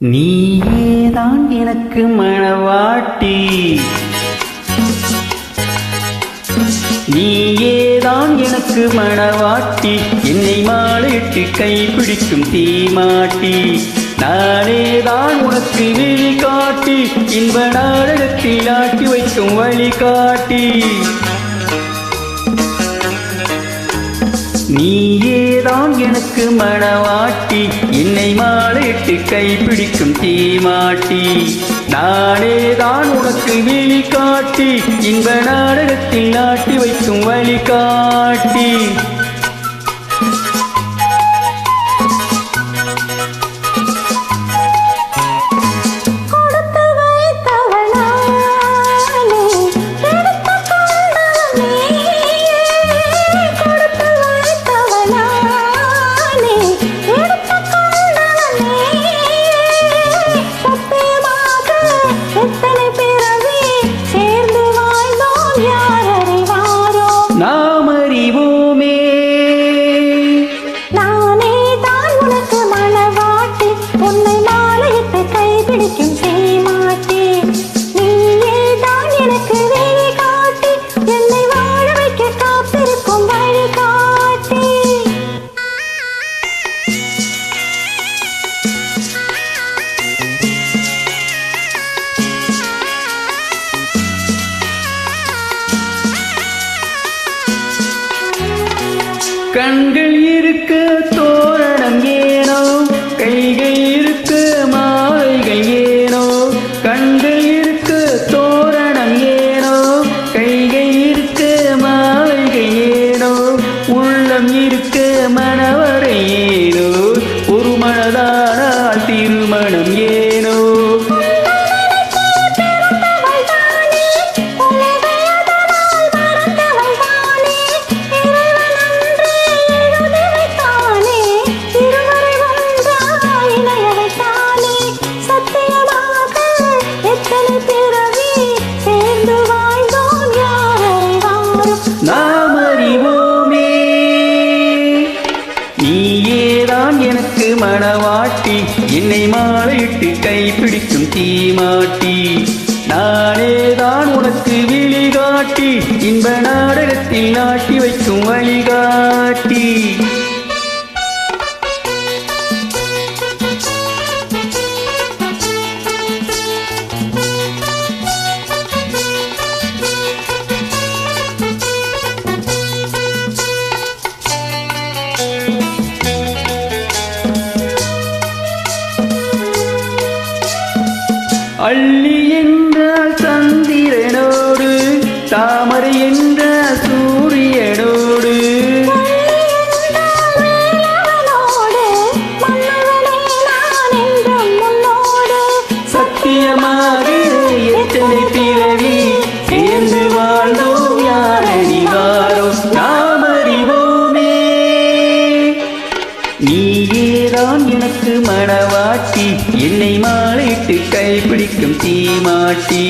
நீயேதான் எனக்கு மணவாட்டி, நீயேதான் எனக்கு மணவாட்டி, என்னை மாலையிட்டு கைப்பிடிக்கும் தீமாட்டி, நானேதான் உனக்கு விழி காட்டி, இன்ப நாடகத்தில் ஆட்டி வைக்கும் வழிகாட்டி. நீயேதான் எனக்கு மணவாட்டி, என்னை மாலையிட்டு கைப்பிடிக்கும் தீமாட்டி, நானேதான் உனக்கு விழி காட்டி, இன்ப நாடகத்தில் ஆட்டி வைக்கும் வழிகாட்டி. நாம் அறிவோமே, நானே தான் உனக்கு மணவாட்டி, உன்னை மாலையிட்டு கைப்பிடிக்கும் தீமாட்டி, நீயே தான் எனக்கு விழி காட்டி, என்னை வாழ வைக்க காத்திருக்கும் வழிகாட்டி. கண்கள் இருக்க தோரணம் ஏனோ, கைகள் இருக்க மாலைகள் ஏனோ, கண்கள் இருக்க தோரணம் ஏனோ, கைகள் இருக்க மாலைகள் ஏனோ, உள்ளம் இருக்க மணவரை ஏனோ, ஒரு மனதானால் திருமணம் ஏனோ. நாம் அறிவோமே, நீயேதான் எனக்கு மணவாட்டி, என்னை மாலையிட்டு கைப்பிடிக்கும் தீமாட்டி, நானேதான் உனக்கு விழி காட்டி, இன்ப நாடகத்தில் ஆட்டி வைக்கும் வழிகாட்டி. அள்ளி என்றால் சந்திரனோடு, தாமரை என்றால் சூரியனோடு, சத்தியமாக எத்தனை பிறவி சேர்ந்து வாழ்ந்தோம் யாரடி வாரோம். நாம் அறிவோமே, நீயேதான் எனக்கு மணவாட்டி, என்னை மாலையிட்டு கைப்பிடிக்கும் தீமாட்டி.